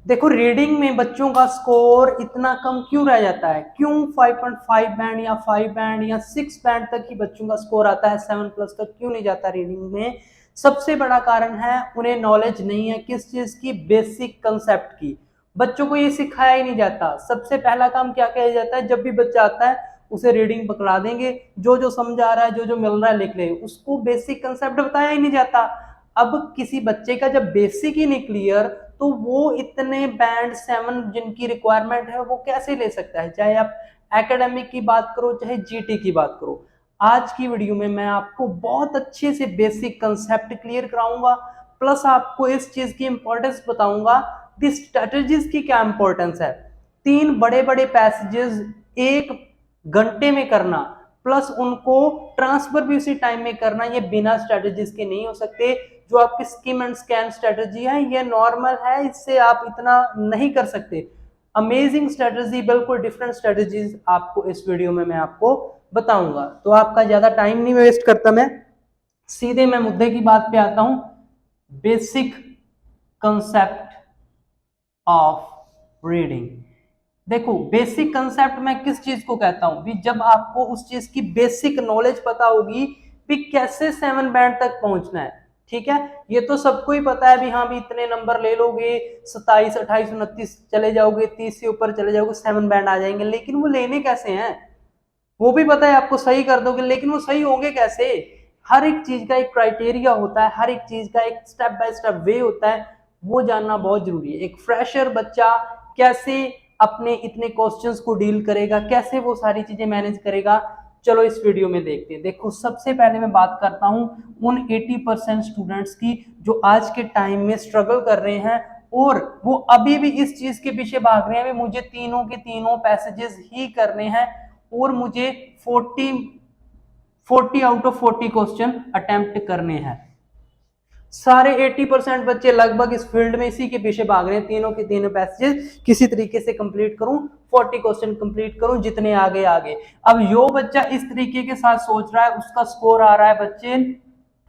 देखो रीडिंग में बच्चों का स्कोर इतना कम क्यों रह जाता है, क्यों 5.5 बैंड या 5 बैंड या 6 बैंड तक ही बच्चों का स्कोर आता है, 7 प्लस तक क्यों नहीं जाता रीडिंग में? सबसे बड़ा कारण है उन्हें नॉलेज नहीं है किस चीज की, बेसिक कंसेप्ट की। बच्चों को ये सिखाया ही नहीं जाता। सबसे पहला काम क्या किया जाता है, जब भी बच्चा आता है उसे रीडिंग पकड़ा देंगे, जो जो समझ आ रहा है, जो जो मिल रहा है लिख ले, उसको बेसिक कंसेप्ट बताया ही नहीं जाता। अब किसी बच्चे का जब बेसिक ही नहीं क्लियर, तो वो इतने बैंड 7 जिनकी रिक्वायरमेंट है वो कैसे ले सकता है? चाहे आप एकेडमिक की बात करो, चाहे जीटी की बात करो। आज की वीडियो में मैं आपको बहुत अच्छे से बेसिक कंसेप्ट क्लियर कराऊंगा, प्लस आपको इस चीज की इंपॉर्टेंस बताऊंगा, दी स्ट्रेटजीज की क्या इंपॉर्टेंस है। 3 बड़े बड़े पैसेजेस 1 घंटे में करना, प्लस उनको ट्रांसफर भी उसी टाइम में करना, ये बिना स्ट्रेटजीज के नहीं हो सकते। जो आपकी स्किम एंड स्कैन स्ट्रेटजी है ये नॉर्मल है, इससे आप इतना नहीं कर सकते। अमेजिंग स्ट्रेटजी, बिल्कुल डिफरेंट स्ट्रेटजीज आपको इस वीडियो में मैं आपको बताऊंगा। तो आपका ज्यादा टाइम नहीं वेस्ट करता, मैं सीधे मैं मुद्दे की बात पे आता हूं। Basic concept of reading. देखो बेसिक कंसेप्ट मैं किस चीज को कहता हूं भी, जब आपको उस चीज की बेसिक नॉलेज पता होगी भी कैसे 7 बैंड तक पहुंचना है। ठीक है, ये तो सबको ही पता है भी, हाँ भी इतने नंबर ले लोगे 27 28 29 चले जाओगे, 30 से ऊपर चले जाओगे 7 बैंड आ जाएंगे, लेकिन वो लेने कैसे हैं वो भी पता है आपको, सही कर दोगे, लेकिन वो सही होंगे कैसे? हर एक चीज का एक क्राइटेरिया होता है, हर एक चीज का एक स्टेप बाय स्टेप वे होता है, वो जानना बहुत जरूरी है। एक फ्रेशर बच्चा कैसे अपने इतने क्वेश्चंस को डील करेगा, कैसे वो सारी चीजें मैनेज करेगा, चलो इस वीडियो में देखते हैं। देखो सबसे पहले मैं बात करता हूं उन 80% स्टूडेंट्स की जो आज के टाइम में स्ट्रगल कर रहे हैं और वो अभी भी इस चीज के पीछे भाग रहे हैं, मुझे तीनों के तीनों पैसेजेस ही करने हैं और मुझे 40 आउट ऑफ 40 क्वेश्चन अटेम्प्ट करने हैं। सारे 80% बच्चे लगभग इस फील्ड में इसी के पीछे भाग रहे हैं, तीनों के तीनों पैसेजेस किसी तरीके से कंप्लीट करूं, 40 क्वेश्चन कंप्लीट करूं, जितने आगे आगे। अब यो बच्चा इस तरीके के साथ सोच रहा है, उसका स्कोर आ रहा है बच्चे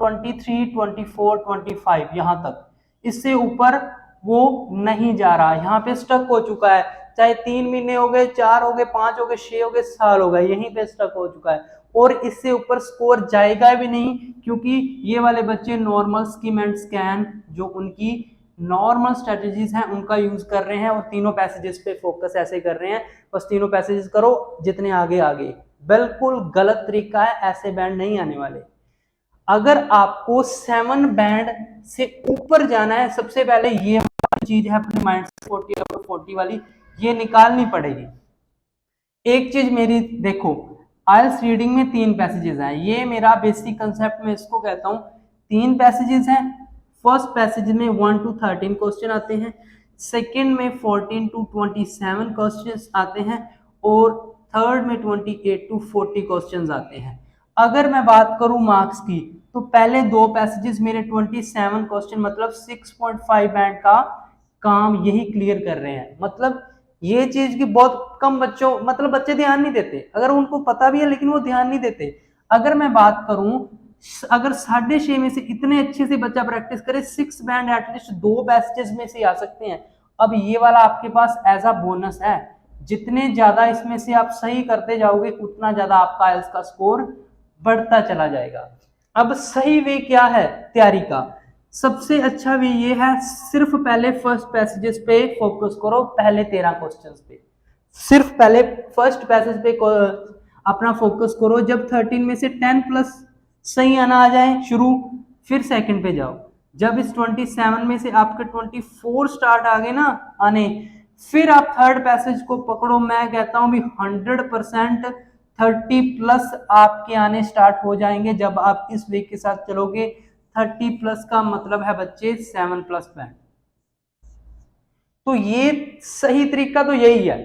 23 24 25 यहां तक, इससे ऊपर वो नहीं जा रहा, यहाँ पे स्टक हो चुका है। चाहे 3 महीने हो गए, 4 हो गए, 5 हो गए, 6 हो गए, साल हो गए, यहीं पे स्टक हो चुका है और इससे ऊपर स्कोर जाएगा भी नहीं, क्योंकि ये वाले बच्चे नॉर्मल स्किम एंड स्कैन जो उनकी नॉर्मल स्ट्रेटजीज हैं उनका यूज कर रहे हैं और तीनों पैसेजेस पे फोकस ऐसे कर रहे हैं, बस तीनों पैसेजेस करो जितने आगे आगे। बिल्कुल गलत तरीका है, ऐसे बैंड नहीं आने वाले। अगर आपको 7 बैंड से ऊपर जाना है, सबसे पहले ये चीज है अपने माइंड से 40 और 40 वाली ये निकालनी पड़ेगी। एक चीज मेरी देखो, आइल्स रीडिंग में 3 पैसेजेस हैं, ये मेरा बेसिक कंसेप्ट में इसको कहता हूं। 3 पैसेजेस हैं। फर्स्ट पैसेज में 1 to 13 क्वेश्चन आते हैं, सेकंड में 14 to 27 क्वेश्चंस आते हैं और थर्ड में 28 to 40 क्वेश्चंस आते हैं। अगर मैं बात करूं मार्क्स की, तो पहले 2 पैसेजेस मेरे 27 क्वेश्चन मतलब 6.5 बैंड का काम यही क्लियर कर रहे हैं। मतलब ये चीज की बहुत कम बच्चों, मतलब बच्चे ध्यान नहीं देते, अगर उनको पता भी है लेकिन वो ध्यान नहीं देते। अगर मैं बात करूं, अगर 6.5 में से इतने अच्छे से बच्चा प्रैक्टिस करे, 6 बैंड एटलीस्ट 2 पैसेजेस में से आ सकते हैं। अब ये वाला आपके पास एज अ बोनस है, जितने ज्यादा इसमें से आप सही करते जाओगे उतना ज्यादा आपका आइल्स का स्कोर बढ़ता चला जाएगा। अब सही वे क्या है तैयारी का? सबसे अच्छा वे ये है, सिर्फ पहले फर्स्ट पैसेजेस पे फोकस करो, पहले 13 क्वेश्चंस पे, सिर्फ पहले फर्स्ट पैसेज पे अपना फोकस करो। जब 13 में से 10 प्लस सही आना आ जाए शुरू, फिर सेकंड पे जाओ। जब इस 27 में से आपके 24 स्टार्ट आ गए ना आने, फिर आप थर्ड पैसेज को पकड़ो। मैं कहता हूं भी 100% 30 प्लस आपके आने स्टार्ट हो जाएंगे जब आप इस वीक के साथ चलोगे। 30 प्लस का मतलब है बच्चे 7 प्लस बैंड। तो ये सही तरीका तो यही है।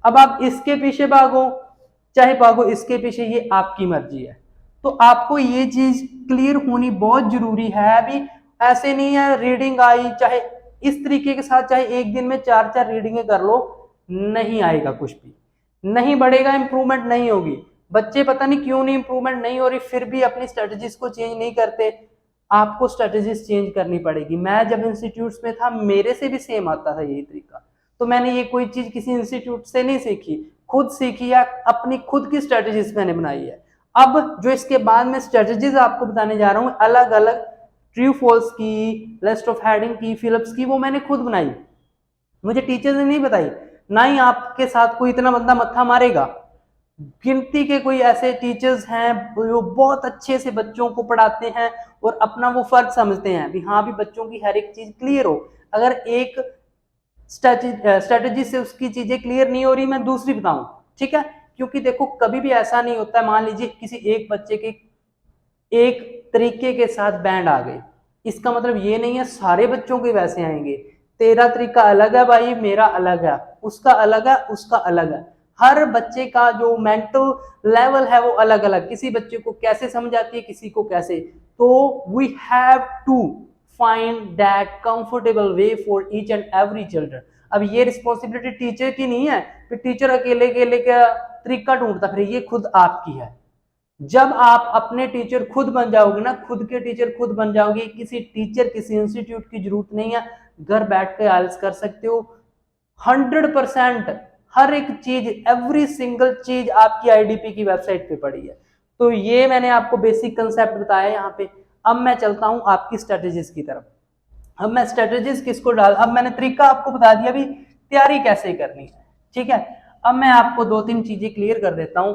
अब आप इसके पीछे भागो चाहे भागो इसके पीछे, ये आपकी मर्जी है। तो आपको ये चीज क्लियर होनी बहुत जरूरी है। अभी ऐसे नहीं है रीडिंग आई चाहे इस तरीके के साथ, चाहे एक दिन में 4 रीडिंगें कर लो, नहीं आएगा कुछ भी, नहीं बढ़ेगा, इंप्रूवमेंट नहीं होगी। बच्चे पता नहीं क्यों नहीं इंप्रूवमेंट नहीं हो रही, फिर भी अपनी स्ट्रेटजीज को चेंज नहीं करते। आपको स्ट्रेटेजीज चेंज करनी पड़ेगी। मैं जब इंस्टीट्यूट्स में था मेरे से भी सेम आता था यही तरीका, तो मैंने ये कोई चीज किसी इंस्टीट्यूट से नहीं सीखी, खुद सीखी या अपनी खुद की स्ट्रेटेजीज मैंने बनाई है। अब जो इसके बाद में स्ट्रेटेजीज आपको बताने जा रहा हूँ अलग अलग, ट्रू फॉल्स की, लिस्ट ऑफ हेडिंग की, फिलिप्स की, वो मैंने खुद बनाई, मुझे टीचर ने नहीं बताई। ना ही आपके साथ कोई इतना बंदा मत्था मारेगा। गिनती के कोई ऐसे टीचर्स हैं जो बहुत अच्छे से बच्चों को पढ़ाते हैं और अपना वो फर्ज समझते हैं भी हाँ भी बच्चों की हर एक चीज क्लियर हो। अगर एक स्ट्रेटेजी से उसकी चीजें क्लियर नहीं हो रही, मैं दूसरी बताऊं, ठीक है। क्योंकि देखो कभी भी ऐसा नहीं होता है, मान लीजिए किसी एक बच्चे के एक तरीके के साथ बैंड आ गए, इसका मतलब ये नहीं है सारे बच्चों के वैसे आएंगे। तेरा तरीका अलग है भाई, मेरा अलग है, उसका अलग है, उसका अलग है। हर बच्चे का जो मेंटल लेवल है वो अलग अलग, किसी बच्चे को कैसे समझ आती है, किसी को कैसे। तो we have to find that comfortable way for each and every children. अब ये रिस्पॉन्सिबिलिटी टीचर की नहीं है कि टीचर अकेले अकेले का तरीका ढूंढता, फिर ये खुद आपकी है। जब आप अपने टीचर खुद बन जाओगे ना, खुद के टीचर खुद बन जाओगे, किसी टीचर किसी इंस्टीट्यूट की जरूरत नहीं है, घर बैठ के आइल्स कर सकते हो 100%। हर एक चीज, एवरी सिंगल चीज आपकी आईडीपी की वेबसाइट पे पड़ी है। तो ये मैंने आपको बेसिक कंसेप्ट बताया यहाँ पे। अब मैं चलता हूं आपकी स्ट्रेटेजीज की तरफ। अब मैं स्ट्रेटेजीज किसको डाल, अब मैंने तरीका आपको बता दिया भी तैयारी कैसे करनी है, ठीक है। अब मैं आपको 2-3 चीजें क्लियर कर देता हूं।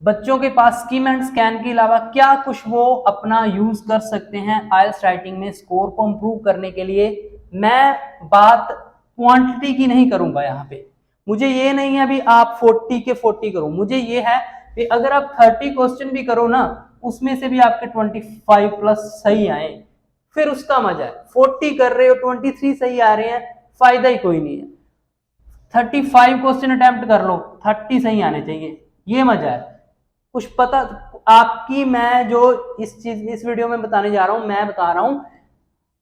बच्चों के पास स्कीम एंड स्कैन के अलावा क्या कुछ वो अपना यूज कर सकते हैं आइल्स राइटिंग में स्कोर को इंप्रूव करने के लिए। मैं बात क्वांटिटी की नहीं करूंगा यहाँ पे, मुझे ये नहीं है भी आप 40 के 40 करो, मुझे ये है कि अगर आप 30 क्वेश्चन भी करो ना, उसमें से भी आपके 25 प्लस सही आए, फिर उसका मजा है। 40 कर रहे हो 23 सही आ रहे हैं, फायदा ही कोई नहीं है। 35 क्वेश्चन अटेम्प्ट कर लो, 30 सही आने चाहिए, ये मजा है। कुछ पता आपकी, मैं जो इस वीडियो में बताने जा रहा हूं, मैं बता रहा हूं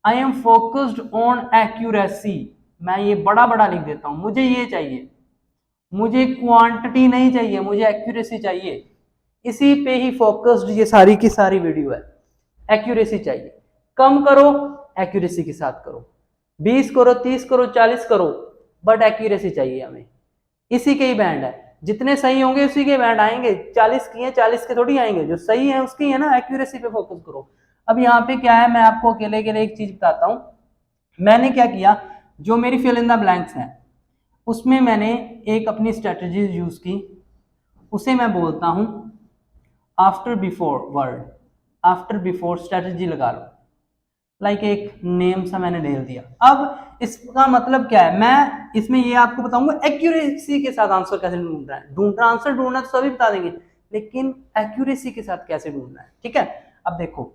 I am focused on accuracy. मैं ये बड़ा बड़ा लिख देता हूं, मुझे ये चाहिए, मुझे क्वांटिटी नहीं चाहिए, मुझे एक्यूरेसी चाहिए। इसी पे ही फोकस्ड ये सारी की सारी वीडियो है, एक्यूरेसी चाहिए। कम करो एक्यूरेसी के साथ करो, 20 करो, 30 करो, 40 करो, बट एक्यूरेसी चाहिए हमें। इसी के ही बैंड है, जितने सही होंगे उसी के बैंड आएंगे। 40 किए 40 के थोड़ी आएंगे, जो सही है उसकी है ना। एक्यूरेसी पे फोकस करो। अब यहाँ पे क्या है, मैं आपको अकेले अकेले एक चीज बताता हूँ। मैंने क्या किया, जो मेरी फिल इन द ब्लैंक्स है उसमें मैंने एक अपनी स्ट्रेटेजी यूज की, उसे मैं बोलता हूं after before word, after before strategy लगा लो, लाइक एक नेम सा मैंने ले दिया। अब इसका मतलब क्या है, मैं इसमें ये आपको बताऊंगा एक्यूरेसी के साथ आंसर कैसे ढूंढना है। ढूंढना आंसर ढूंढना तो सभी बता देंगे, लेकिन एक्यूरेसी के साथ कैसे ढूंढना है, ठीक है। अब देखो,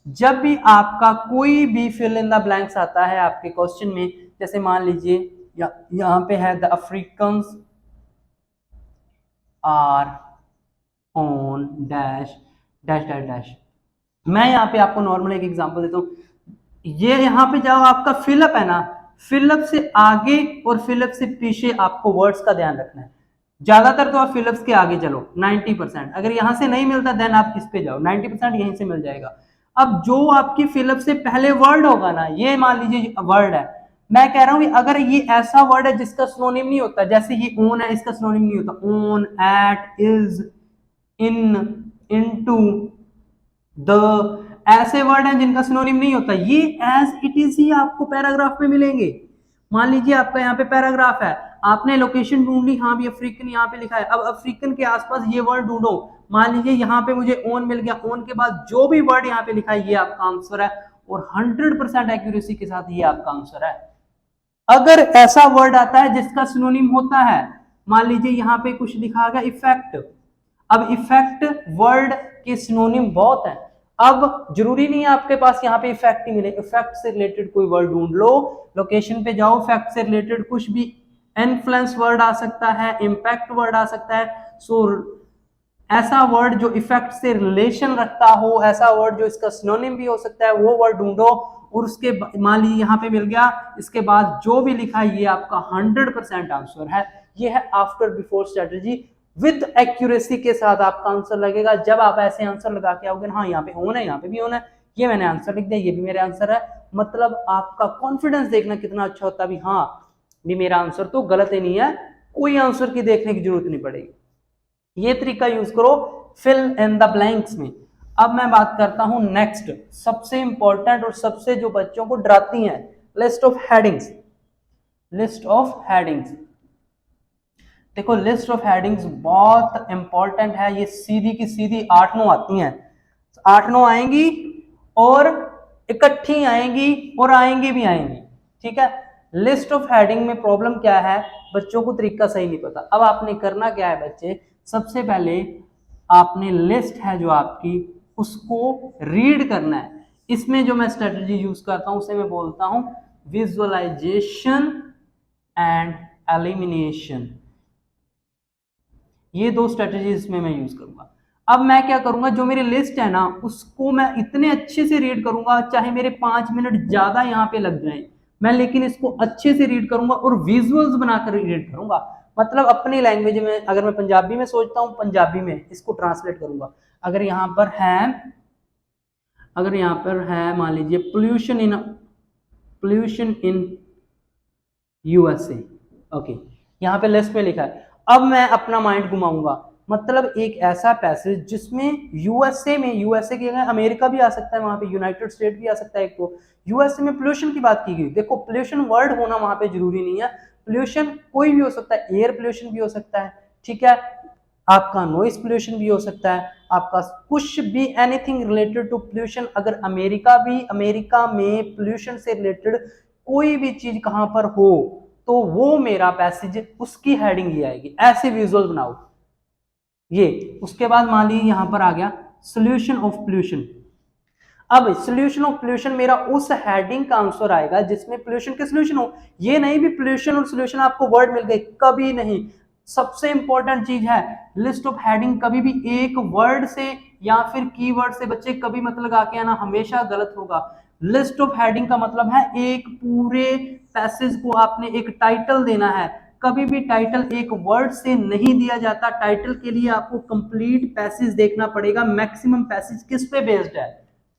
जब भी आपका कोई भी फिल इन द ब्लैंक्स आता है आपके क्वेश्चन में, जैसे मान लीजिए यहाँ पे है the Africans are on dash dash dash dash. मैं यहाँ पे आपको नॉर्मल एक एग्जांपल देता हूँ। ये यहाँ पे जाओ, आपका फिलअप है ना, फिलअप से आगे और फिलअप से पीछे आपको वर्ड्स का ध्यान रखना है। ज्यादातर तो आप फिलअप्स के आगे चलो 90%, अगर यहाँ से नहीं मिलता देन आप इस पे जाओ, 90% यहीं से मिल जाएगा। अब जो आपकी फिलअप से पहले वर्ड होगा ना, ये मान लीजिए वर्ड है, मैं कह रहा हूँ अगर ये ऐसा वर्ड है जिसका सिनोनिम नहीं होता, जैसे ये ओन है, इसका सिनोनिम नहीं होता, on, at, is, in, into, the, ऐसे वर्ड हैं जिनका सिनोनिम नहीं होता, ये एज इट इज ही आपको पैराग्राफ में मिलेंगे। मान लीजिए आपका यहाँ पे पैराग्राफ है, आपने लोकेशन ढूंढ ली, हाँ भी अफ्रीकन यहाँ पे लिखा है, अब अफ्रीकन के आसपास ये वर्ड ढूंढो। मान लीजिए यहाँ पे मुझे ओन मिल गया, ओन के बाद जो भी वर्ड यहाँ पे लिखा है ये आपका आंसर है, और 100% एक्यूरेसी के साथ ये आपका आंसर है। अगर ऐसा वर्ड आता है जिसका सिनोनिम होता है, मान लीजिए यहाँ पे कुछ लिखा गया इफेक्ट, अब इफेक्ट वर्ड के सिनोनिम बहुत है, अब जरूरी नहीं है आपके पास यहाँ पे इफेक्ट ही मिले, इफेक्ट से रिलेटेड कोई वर्ड ढूंढ लो, लोकेशन पे जाओ, इफेक्ट से रिलेटेड कुछ भी, इन्फ्लुएंस वर्ड आ सकता है, इम्पैक्ट वर्ड आ सकता है। सो ऐसा वर्ड जो इफेक्ट से रिलेशन रखता हो, ऐसा वर्ड जो इसका सिनोनिम भी हो सकता है, वो वर्ड ढूंढो, और उसके मान लीजिए यहाँ पे मिल गया, इसके बाद जो भी लिखा है ये आपका 100% आंसर है। ये है after before strategy, with accuracy के साथ आपका आंसर लगेगा। जब आप ऐसे आंसर लगा के आओगे, हाँ यहाँ पे ऑन है, यहाँ पे भी ऑन है, ये मैंने आंसर लिख दिया, ये भी मेरे आंसर है। मतलब आपका कॉन्फिडेंस देखना कितना अच्छा होता है भी, हाँ भी मेरा आंसर तो गलत ही नहीं है, कोई आंसर की देखने की जरूरत नहीं पड़ेगी। ये तरीका यूज करो फिल इन द ब्लैंक्स में। अब मैं बात करता हूं नेक्स्ट, सबसे इंपॉर्टेंट और सबसे जो बच्चों को डराती हैं, list of headings. List of headings, देखो लिस्ट ऑफ हेडिंग्स बहुत इंपॉर्टेंट है। ये सीधी की सीधी 8-9 आती हैं, 8-9 आएंगी और इकट्ठी आएंगी और आएंगी भी आएंगी, ठीक है। लिस्ट ऑफ हेडिंग में प्रॉब्लम क्या है, बच्चों को तरीका सही नहीं पता। अब आपने करना क्या है बच्चे, सबसे पहले आपने लिस्ट है जो आपकी उसको रीड करना है। इसमें जो मैं स्ट्रेटजी यूज करता हूं उसे मैं बोलता हूं विजुअलाइजेशन एंड एलिमिनेशन। ये दो स्ट्रेटजीज इसमें मैं यूज करूंगा। अब मैं क्या करूंगा, जो मेरी लिस्ट है ना उसको मैं इतने अच्छे से रीड करूंगा, चाहे मेरे 5 मिनट ज्यादा यहाँ पे लग जाए, मैं लेकिन इसको अच्छे से रीड करूंगा और विजुअल्स बनाकर रीड करूंगा। मतलब अपनी लैंग्वेज में, अगर मैं पंजाबी में सोचता हूँ पंजाबी में इसको ट्रांसलेट करूंगा। अगर यहाँ पर है मान लीजिए पोल्यूशन इन यूएसए, ओके, यहाँ पे लिस्ट में लिखा है। अब मैं अपना माइंड घुमाऊंगा, मतलब एक ऐसा पैसेज जिसमें यूएसए में, यूएसए की जगह अमेरिका भी आ सकता है, वहां पे यूनाइटेड स्टेट भी आ सकता है। एक तो यूएसए में पोल्यूशन की बात की गई, देखो पोल्यूशन वर्ड होना वहां पे जरूरी नहीं है, पोल्यूशन कोई भी हो सकता है, एयर पोल्यूशन भी हो सकता है, ठीक है, आपका नॉइस पोल्यूशन भी हो सकता है, आपका कुछ भी एनीथिंग रिलेटेड टू पोल्यूशन। अगर अमेरिका में पोल्यूशन से रिलेटेड कोई भी चीज कहां पर हो तो वो मेरा पैसेज उसकी हेडिंग ही आएगी। ऐसे विजुअल बनाओ ये। उसके बाद मान लीजिए यहां पर आ गया सोल्यूशन ऑफ पोल्यूशन। अब सोल्यूशन ऑफ पोल्यूशन मेरा उस हेडिंग का आंसर आएगा जिसमें पोल्यूशन के सोल्यूशन हो। ये नहीं भी पोल्यूशन और सोल्यूशन आपको वर्ड मिल गए, कभी नहीं। सबसे इंपॉर्टेंट चीज है लिस्ट ऑफ हेडिंग, कभी भी एक वर्ड से या फिर कीवर्ड से बच्चे कभी मत लगा के आना, हमेशा गलत होगा। लिस्ट ऑफ हेडिंग का मतलब है एक पूरे पैसेज को आपने एक टाइटल देना है। कभी भी टाइटल एक वर्ड से नहीं दिया जाता, टाइटल के लिए आपको कंप्लीट पैसेज देखना पड़ेगा, मैक्सिमम पैसेज किस पे बेस्ड है,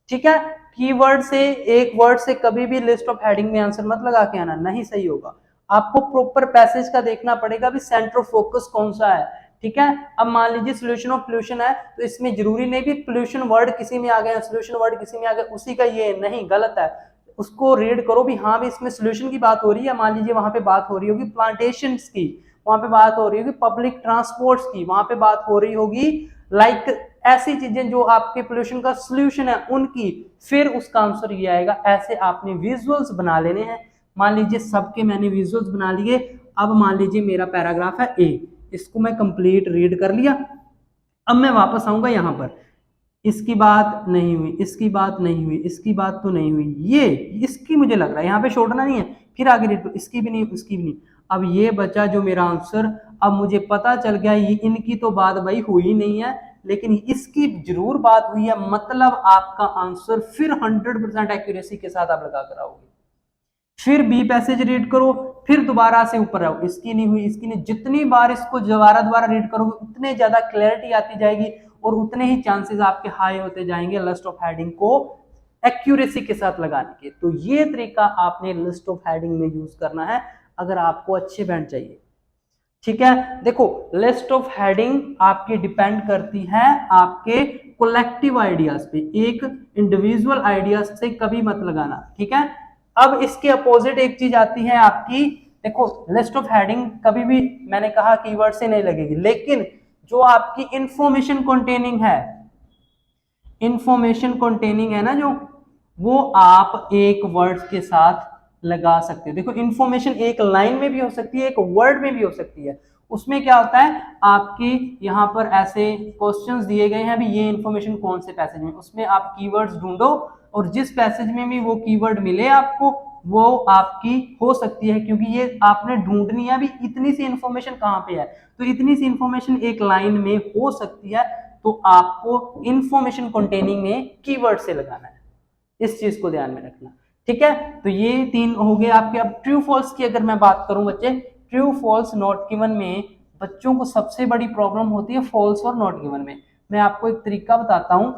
ठीक है। कीवर्ड से, एक वर्ड से कभी भी लिस्ट ऑफ हेडिंग में आंसर मत लगा के आना, नहीं सही होगा। आपको प्रॉपर पैसेज का देखना पड़ेगा भी सेंटर ऑफ फोकस कौन सा है, ठीक है। अब मान लीजिए सोल्यूशन ऑफ पोल्यूशन है तो इसमें जरूरी नहीं भी पोल्यूशन वर्ड किसी में आ गया, सोल्यूशन वर्ड किसी में आ गया उसी का ये नहीं, गलत है। उसको रीड करो भी, हाँ भी इसमें सोल्यूशन की बात हो रही है, मान लीजिए वहां पे बात हो रही होगी प्लांटेशंस की, वहां पे बात हो रही होगी पब्लिक ट्रांसपोर्ट्स की, वहां पे बात हो रही होगी लाइक ऐसी चीजें जो आपके पोल्यूशन का सोल्यूशन है उनकी, फिर उसका आंसर ये आएगा। ऐसे आपने विजुअल्स बना लेने हैं। मान लीजिए सबके मैंने विजुअल्स बना लिए। अब मान लीजिए मेरा पैराग्राफ है ए, इसको मैं कंप्लीट रीड कर लिया। अब मैं वापस आऊंगा यहां पर, इसकी बात नहीं हुई, इसकी बात नहीं हुई, इसकी बात तो नहीं हुई, ये इसकी मुझे लग रहा है यहाँ पे छोड़ना नहीं है, फिर आगे रीड करो, इसकी भी नहीं, इसकी भी नहीं। अब ये बचा जो मेरा आंसर, अब मुझे पता चल गया ये इनकी तो बात भाई हुई नहीं है लेकिन इसकी जरूर बात हुई है, मतलब आपका आंसर फिर 100% एक्यूरेसी के साथ आप लगा कर आओगे। फिर बी पैसेज रीड करो, फिर दोबारा से ऊपर आओ, इसकी नहीं हुई, इसकी नहीं, जितनी बार इसको दोबारा रीड करोगे उतने ज्यादा क्लैरिटी आती जाएगी और उतने ही चांसेस आपके हाई होते जाएंगे लिस्ट ऑफ हेडिंग को एक्यूरेसी के साथ लगाने के। तो ये तरीका आपने लिस्ट ऑफ हेडिंग में यूज करना है अगर आपको अच्छे बैंड चाहिए, ठीक है। देखो लिस्ट ऑफ हेडिंग आपकी डिपेंड करती है आपके कलेक्टिव आइडियाज पे, एक इंडिविजुअल आइडियाज से कभी मत लगाना, ठीक है। अब इसके अपोजिट एक चीज आती है आपकी, देखो लिस्ट ऑफ हेडिंग कभी भी मैंने कहा कीवर्ड से नहीं लगेगी, लेकिन जो आपकी इंफॉर्मेशन कंटेनिंग है, इंफॉर्मेशन कंटेनिंग है ना जो, वो आप एक वर्ड के साथ लगा सकते हो। देखो इंफॉर्मेशन एक लाइन में भी हो सकती है, एक वर्ड में भी हो सकती है। उसमें क्या होता है, आपके यहाँ पर ऐसे क्वेश्चंस दिए गए हैं, अभी ये इंफॉर्मेशन कौन से पैसेज में, उसमें आप कीवर्ड्स ढूंढो और जिस पैसेज में भी वो कीवर्ड मिले आपको वो आपकी हो सकती है, क्योंकि ये आपने ढूंढनी है अभी इतनी सी इंफॉर्मेशन कहाँ पे है, तो इतनी सी इंफॉर्मेशन एक लाइन में हो सकती है, तो आपको इंफॉर्मेशन कंटेनिंग में कीवर्ड से लगाना है, इस चीज को ध्यान में रखना, ठीक है। तो ये 3 हो गए आपके। अब ट्रू फॉल्स की अगर मैं बात करूं बच्चे, ट्रू फॉल्स नॉट गिवन में बच्चों को सबसे बड़ी प्रॉब्लम होती है फॉल्स और नॉट गिवन में। मैं आपको एक तरीका बताता हूं,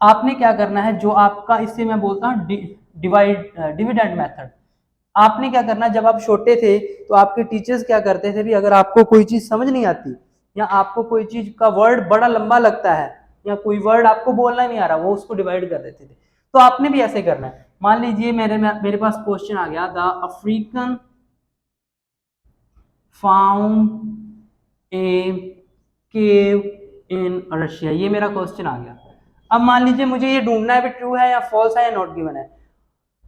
आपने क्या करना है, जो आपका, इससे मैं बोलता हूँ डिविडेंड मेथड। आपने क्या करना है, जब आप छोटे थे तो आपके टीचर्स क्या करते थे भी, अगर आपको कोई चीज समझ नहीं आती या आपको कोई चीज का वर्ड बड़ा लंबा लगता है या कोई वर्ड आपको बोलना नहीं आ रहा, वो उसको डिवाइड कर देते थे। तो आपने भी ऐसे करना है। मान लीजिए मेरे पास क्वेश्चन आ गया, the African found a cave in Russia, ये मेरा क्वेश्चन आ गया। अब मान लीजिए मुझे ये ढूंढना है भी ट्रू है या फॉल्स है या नॉट गिवन है।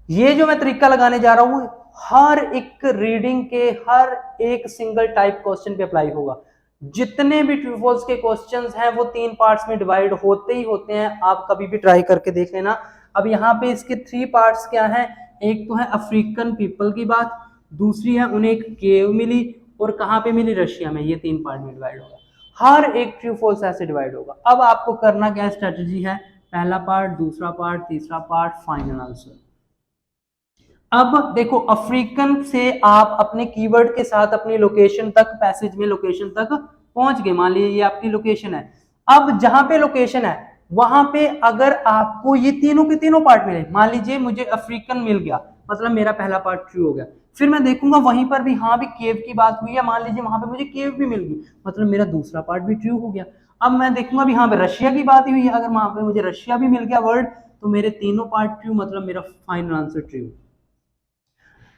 ये जो मैं तरीका लगाने जा रहा हूं हर एक रीडिंग के हर एक सिंगल टाइप क्वेश्चन पे अप्लाई होगा। जितने भी ट्रू फॉल्स के क्वेश्चंस हैं वो 3 पार्ट्स में डिवाइड होते ही होते हैं, आप कभी भी ट्राई करके देख लेना। अब यहाँ पे इसके 3 पार्ट्स क्या हैं, एक तो है अफ्रीकन पीपल की बात, दूसरी है उन्हें एक केव मिली, और कहाँ पे मिली, रशिया में। ये 3 पार्ट में डिवाइड होगा, हर एक ट्रू फॉल्स ऐसे डिवाइड होगा। अब आपको करना क्या स्ट्रेटेजी है, पहला पार्ट, दूसरा पार्ट, तीसरा पार्ट, फाइनल आंसर। अब देखो, अफ्रीकन से आप अपने कीवर्ड के साथ अपनी लोकेशन तक, पैसेज में लोकेशन तक पहुंच गए। मान लीजिए ये आपकी लोकेशन है। अब जहां पे लोकेशन है वहां पे अगर आपको ये तीनों के तीनों पार्ट मिले, मान लीजिए मुझे अफ्रीकन मिल गया, मतलब मेरा पहला पार्ट ट्रू हो गया। फिर मैं देखूंगा वहीं पर भी हाँ भी केव की बात हुई है, मान लीजिए वहां पे मुझे केव भी मिल गई, मतलब मेरा दूसरा पार्ट भी ट्रू हो गया। अब मैं देखूंगा भी हाँ पे रशिया की बात हुई है, अगर वहां पे मुझे रशिया भी मिल गया वर्ड, तो मेरे तीनों पार्ट ट्रू, मतलब मेरा फाइनल आंसर ट्रू।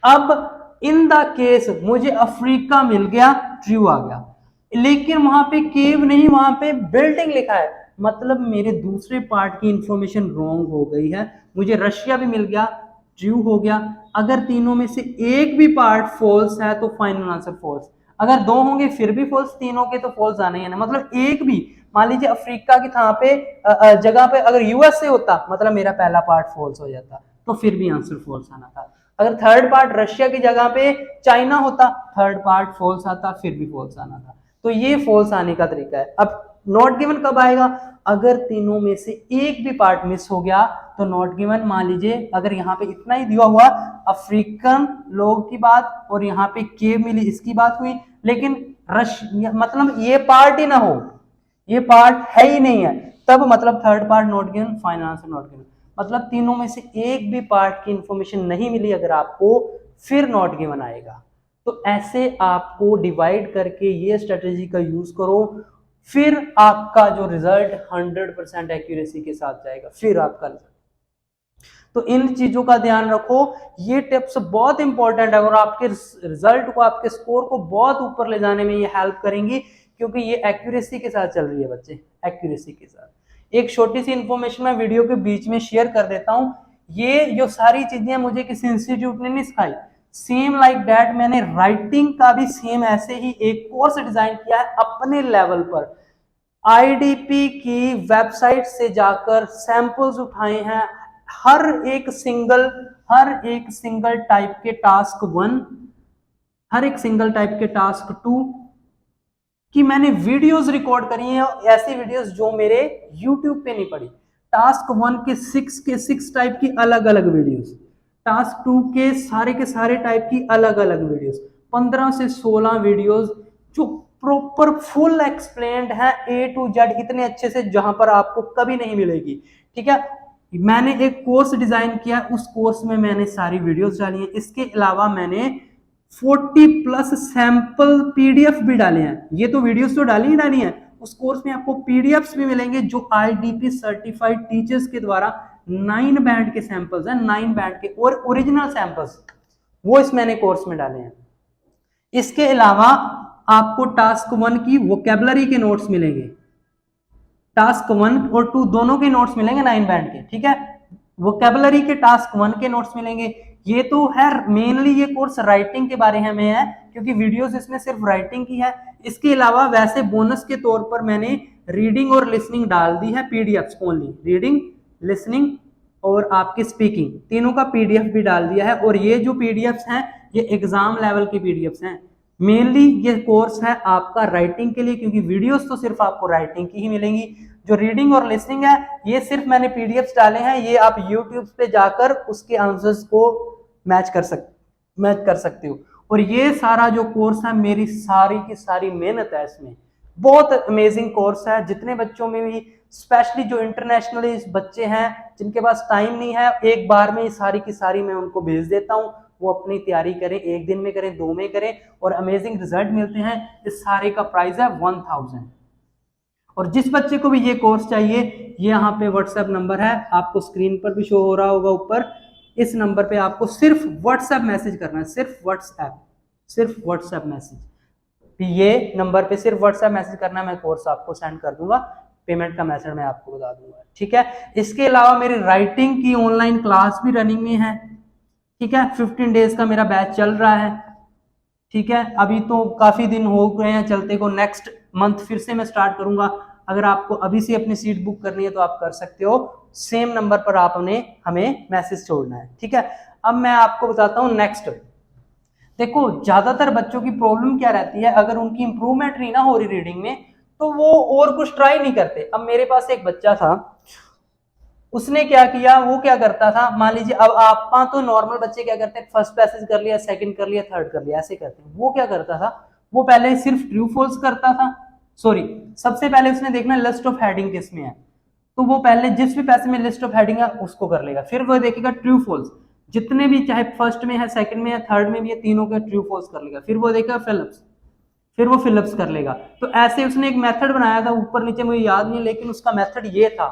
अब इन द केस मुझे अफ्रीका मिल गया, ट्रू आ गया, लेकिन वहां पे केव नहीं, वहां पे बिल्डिंग लिखा है, मतलब मेरे दूसरे पार्ट की इंफॉर्मेशन रॉन्ग हो गई है। मुझे रशिया भी मिल गया, ट्रू हो गया। अगर तीनों में से एक भी पार्ट फॉल्स है तो फाइनल आंसर फॉल्स, अगर 2 होंगे फिर भी फॉल्स, तीनों के तो फॉल्स आने ही है ना। मतलब एक भी, मान लीजिए अफ्रीका की था पे जगह पे अगर यूएस से होता, मतलब मेरा पहला पार्ट फॉल्स हो जाता, तो फिर भी आंसर फॉल्स आना था। अगर थर्ड पार्ट रशिया की जगह पे चाइना होता, थर्ड पार्ट फॉल्स आता, फिर भी फॉल्स आना था। तो ये फॉल्स आने का तरीका है। अब नॉट गिवन कब आएगा, अगर तीनों में से एक भी पार्ट मिस हो गया तो नॉट गिवन। मान लीजिए अगर यहाँ पे इतना ही दिया हुआ, अफ्रीकन लोग की बात और यहाँ पे केव मिली इसकी बात हुई, लेकिन मतलब ये पार्ट ही ना हो, ये पार्ट है ही नहीं है, तब मतलब third part not given, final answer not given. मतलब तीनों में से एक भी पार्ट की इंफॉर्मेशन नहीं मिली अगर आपको, फिर नॉट गिवन आएगा। तो ऐसे आपको डिवाइड करके ये स्ट्रेटेजी का यूज करो, फिर आपका जो रिजल्ट 100% एक्यूरेसी के साथ जाएगा, फिर आपका रिजल्ट। तो इन चीजों का ध्यान रखो, ये टिप्स बहुत इंपॉर्टेंट है और आपके रिजल्ट को, आपके स्कोर को बहुत ऊपर ले जाने में ये हेल्प करेंगी, क्योंकि ये एक्यूरेसी के साथ चल रही है बच्चे, एक्यूरेसी के साथ। एक छोटी सी इंफॉर्मेशन मैं वीडियो के बीच में शेयर कर देता हूं, ये जो सारी चीजें मुझे किसी इंस्टीट्यूट ने नहीं सिखाई, सेम लाइक दैट मैंने राइटिंग का भी सेम ऐसे ही एक कोर्स डिजाइन किया है अपने लेवल पर। आईडीपी की वेबसाइट से जाकर सैंपल्स उठाए हैं, हर एक सिंगल टाइप के टास्क 1, हर एक सिंगल टाइप के टास्क 2 कि मैंने वीडियोस रिकॉर्ड करी हैं, ऐसी वीडियोस जो मेरे यूट्यूब पे नहीं पड़ी। टास्क 1 के 6 टाइप की अलग अलग वीडियोस, टास्क 2 के सारे टाइप की अलग अलग वीडियोस, 15 से 16 वीडियोस जो प्रॉपर फुल एक्सप्लेन्ड है A to Z, इतने अच्छे से जहां पर आपको कभी नहीं मिलेगी। ठीक है, मैंने एक कोर्स डिजाइन किया, उस कोर्स में मैंने सारी वीडियोस डाली हैं। इसके अलावा मैंने 40+ सैंपल पीडीएफ भी डाले हैं। ये तो वीडियोस तो डाली ही डाली हैं, उस कोर्स में आपको पीडीएफ्स भी मिलेंगे जो आईडीपी सर्टिफाइड टीचर्स के द्वारा 9 बैंड के सैंपल्स हैं, 9 बैंड के और ओरिजिनल सैंपल्स, वो इस मैंने कोर्स में डाले हैं। इसके अलावा आपको टास्क 1 की वोकेबलरी के नोट्स मिलेंगे, टास्क 1 और 2 दोनों के नोट्स मिलेंगे 9 बैंड के। ठीक है, वोकेबलरी के टास्क 1 के नोट्स मिलेंगे। ये तो है मेनली, ये कोर्स राइटिंग के बारे में है क्योंकि वीडियोस इसमें सिर्फ राइटिंग की है। इसके अलावा वैसे बोनस के तौर पर मैंने रीडिंग और लिसनिंग डाल दी है, पीडीएफ ओनली, रीडिंग, लिसनिंग और आपकी स्पीकिंग, तीनों का पीडीएफ भी डाल दिया है। और ये जो पीडीएफ्स हैं ये एग्जाम लेवल के पीडीएफ्स हैं। मेनली ये कोर्स है आपका राइटिंग के लिए, क्योंकि वीडियोस तो सिर्फ आपको राइटिंग की ही मिलेंगी। जो रीडिंग और लिसनिंग है ये सिर्फ मैंने पीडीएफ्स डाले हैं, ये आप यूट्यूब पे जाकर उसके आंसर्स को मैच कर सकते हो। और ये सारा जो कोर्स है मेरी सारी की सारी मेहनत है इसमें, बहुत अमेजिंग कोर्स है। जितने बच्चों में भी स्पेशली जो इंटरनेशनली बच्चे हैं जिनके पास टाइम नहीं है, एक बार में सारी की सारी मैं उनको भेज देता हूँ, वो अपनी तैयारी करें, 1 दिन में करें, 2 में करें और अमेजिंग रिजल्ट मिलते हैं। इस सारे का प्राइस है 1000। और जिस बच्चे को भी ये कोर्स चाहिए, ये यहाँ पे व्हाट्सएप नंबर है, आपको स्क्रीन पर भी शो हो रहा होगा ऊपर। इस नंबर पे आपको सिर्फ व्हाट्सएप मैसेज करना है, सिर्फ व्हाट्सएप मैसेज। ये नंबर पे सिर्फ व्हाट्सएप मैसेज करना है, मैं कोर्स आपको सेंड कर दूंगा, पेमेंट का मैसेज मैं आपको बता दूंगा, ठीक है। इसके अलावा मेरी राइटिंग की ऑनलाइन क्लास भी रनिंग में है, ठीक है। 15 डेज का मेरा बैच चल रहा है, ठीक है। अभी तो काफी दिन हो गए हैं चलते को, नेक्स्ट मंथ फिर से मैं स्टार्ट करूंगा। अगर आपको अभी से अपनी सीट बुक करनी है तो आप कर सकते हो, सेम नंबर पर आपने हमें मैसेज छोड़ना है, ठीक है। अब मैं आपको बताता हूं नेक्स्ट। देखो ज्यादातर बच्चों की प्रॉब्लम क्या रहती है, अगर उनकी इंप्रूवमेंट नहीं ना हो रही रीडिंग में तो वो और कुछ ट्राई नहीं करते। अब मेरे पास एक बच्चा था, उसने क्या किया, वो क्या करता था, मान लीजिए अब आप तो नॉर्मल बच्चे क्या करते हैं, फर्स्ट पैसेज कर लिया, सेकंड कर लिया, थर्ड कर लिया, ऐसे करते हैं। वो क्या करता था, वो पहले सिर्फ ट्रू फॉल्स करता था, सॉरी सबसे पहले उसने देखना लिस्ट ऑफ हेडिंग किस में है, तो वो पहले जिस भी पैसे में लिस्ट ऑफ हेडिंग है उसको कर लेगा, फिर वो देखेगा ट्रू फॉल्स, जितने भी चाहे फर्स्ट में है, सेकंड में है, थर्ड में भी है, तीनों के ट्रू फॉल्स कर लेगा, फिर वो देखेगा फिलिप्स, फिर वो फिलिप्स कर लेगा। तो ऐसे उसने एक मेथड बनाया था, ऊपर नीचे मुझे याद नहीं, लेकिन उसका मेथड ये था।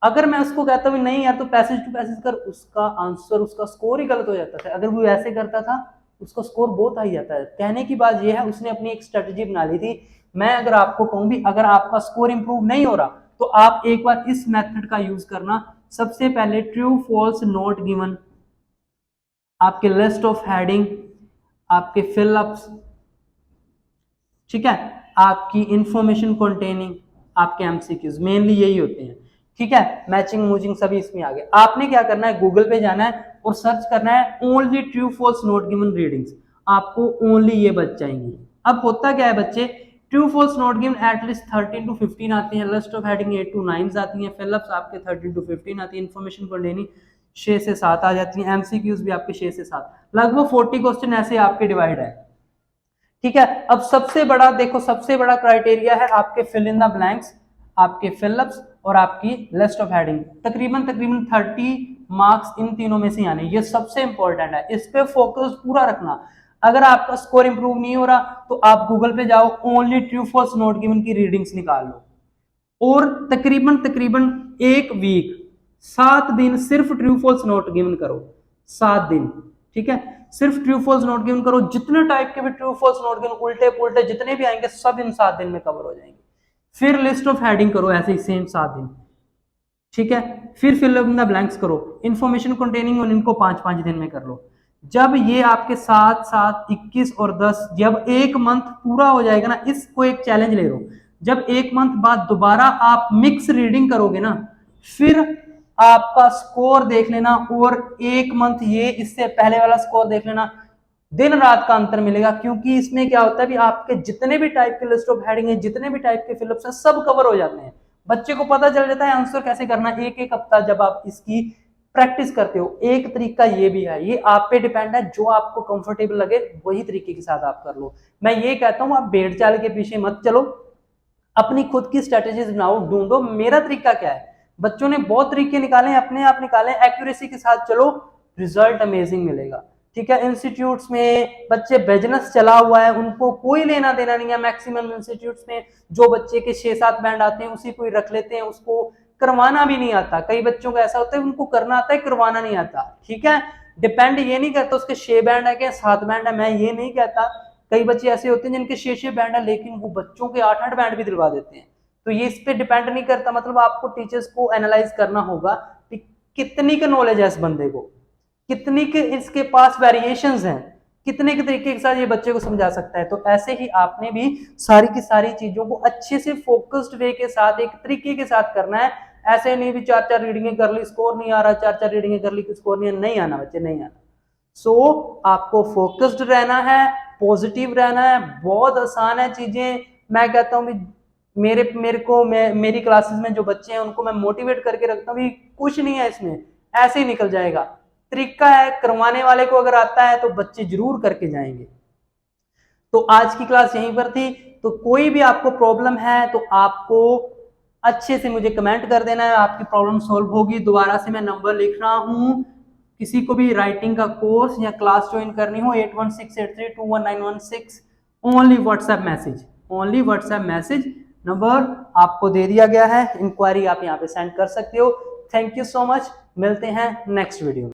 अगर मैं उसको कहता हूँ नहीं यार तो पैसेज टू पैसेज कर, उसका आंसर, उसका स्कोर ही गलत हो जाता था। अगर वो ऐसे करता था उसका स्कोर बहुत हाई जाता है। कहने की बात ये है, उसने अपनी एक स्ट्रेटजी बना ली थी। मैं अगर आपको कहूँ भी, अगर आपका स्कोर इंप्रूव नहीं हो रहा तो आप एक बार इस मेथड का यूज करना। सबसे पहले ट्रू फॉल्स नॉट गिवन, आपके लिस्ट ऑफ हेडिंग, आपके फिलअप्स, ठीक है, आपकी इंफॉर्मेशन कंटेनिंग, आपके एमसीक्यूज, मेनली यही होते हैं, ठीक है। मैचिंग मूचिंग सभी इसमें आ गए। आपने क्या करना है, गूगल पे जाना है और सर्च करना है only true false not given readings, आपको ओनली ये बच जाएंगी। अब होता क्या है बच्चे, true false not given at least 13 to 15 आती है, लिस्ट ऑफ हेडिंग 8 to 9 आती है, फिलअप्स आपके 13 to 15 आती है, इन्फॉर्मेशन कंटेनिंग 6 से 7 आ जाती है, एमसीक्यूज भी आपके 6 से 7, लगभग 40 क्वेश्चन ऐसे आपके डिवाइड है, ठीक है। अब सबसे बड़ा देखो, सबसे बड़ा क्राइटेरिया है आपके फिल इन द ब्लैंक्स, आपके फिलअप्स और आपकी लिस्ट ऑफ हेडिंग। तकरीबन 30 मार्क्स इन तीनों में से आने, ये सबसे इंपॉर्टेंट है, इस पे फोकस पूरा रखना। अगर आपका स्कोर इंप्रूव नहीं हो रहा तो आप गूगल पे जाओ, only true false not given की रीडिंग्स निकाल लो और तकरीबन तकरीबन एक वीक 7 दिन सिर्फ ट्रू फॉल्स नॉट गिवन करो, 7 दिन, ठीक है। सिर्फ ट्रू फॉल्स नॉट गिवन करो, जितने टाइप के भी ट्रू फॉल्स नॉट गिवन, उल्टे पुल्टे जितने भी आएंगे सब इन 7 दिन में कवर हो जाएंगे। फिर लिस्ट ऑफ हेडिंग करो ऐसे ही सेम 7 दिन, ठीक है। फिर फिल इन द ब्लैंक्स करो, इंफॉर्मेशन कंटेनिंग और इनको 5-5 दिन में कर लो। जब ये आपके 7, 7, 21 और 10, जब एक मंथ पूरा हो जाएगा ना, इसको एक चैलेंज ले लो, जब एक मंथ बाद दोबारा आप मिक्स रीडिंग करोगे ना, फिर आपका स्कोर देख लेना और एक मंथ ये इससे पहले वाला स्कोर देख लेना, दिन रात का अंतर मिलेगा। क्योंकि इसमें क्या होता है भी, आपके जितने भी टाइप के लिस्ट ऑफ हेडिंग है, जितने भी टाइप के फिलअप्स है, सब कवर हो जाते हैं। बच्चे को पता चल जाता है आंसर कैसे करना है। एक एक हफ्ता जब आप इसकी प्रैक्टिस करते हो, एक तरीका ये भी है, ये आप पे डिपेंड है, जो आपको कंफर्टेबल लगे वही तरीके के साथ आप कर लो। मैं ये कहता हूं आप भेड़ चाल के पीछे मत चलो, अपनी खुद की स्ट्रेटेजीज बनाओ, ढूंढो मेरा तरीका क्या है। बच्चों ने बहुत तरीके निकाले, अपने आप निकाले, एक्यूरेसी के साथ चलो, रिजल्ट अमेजिंग मिलेगा, ठीक है। इंस्टीट्यूट्स में बच्चे बिजनेस चला हुआ है, उनको कोई लेना देना नहीं है। मैक्सिमम इंस्टीट्यूट्स में जो बच्चे के 6-7 बैंड आते हैं उसी को ही रख लेते हैं, उसको करवाना भी नहीं आता। कई बच्चों का ऐसा होता है उनको करना आता है, करवाना नहीं आता, ठीक है। डिपेंड ये नहीं करता उसके 6 बैंड है क्या 7 बैंड है, मैं ये नहीं कहता। कई बच्चे ऐसे होते हैं जिनके 6-6 बैंड है लेकिन वो बच्चों के 8-8 बैंड भी दिलवा देते हैं। तो ये इस पे डिपेंड नहीं करता, मतलब आपको टीचर्स को एनालाइज करना होगा कि कितनी का नॉलेज है इस बंदे को, कितनी के इसके पास वेरिएशंस हैं, कितने के तरीके के साथ ये बच्चे को समझा सकता है। तो ऐसे ही आपने भी सारी की सारी चीजों को अच्छे से फोकस्ड वे के साथ, एक तरीके के साथ करना है। ऐसे नहीं भी 4-4 रीडिंगें कर ली स्कोर नहीं आ रहा, 4-4 रीडिंगें कर ली स्कोर नहीं आना बच्चे, नहीं आना। सो आपको फोकस्ड रहना है, पॉजिटिव रहना है, बहुत आसान है चीजें। मैं कहता हूँ मेरी क्लासेस में जो बच्चे हैं उनको मैं मोटिवेट करके रखता हूँ, कुछ नहीं है इसमें, ऐसे ही निकल जाएगा। तरीका है, करवाने वाले को अगर आता है तो बच्चे जरूर करके जाएंगे। तो आज की क्लास यहीं पर थी। तो कोई भी आपको प्रॉब्लम है तो आपको अच्छे से मुझे कमेंट कर देना है, आपकी प्रॉब्लम सॉल्व होगी। दोबारा से मैं नंबर लिख रहा हूँ, किसी को भी राइटिंग का कोर्स या क्लास ज्वाइन करनी हो 8168321916, only WhatsApp message, only WhatsApp message, number आपको दे दिया गया है, इंक्वायरी आप यहाँ पे सेंड कर सकते हो। थैंक यू सो मच, मिलते हैं नेक्स्ट वीडियो में।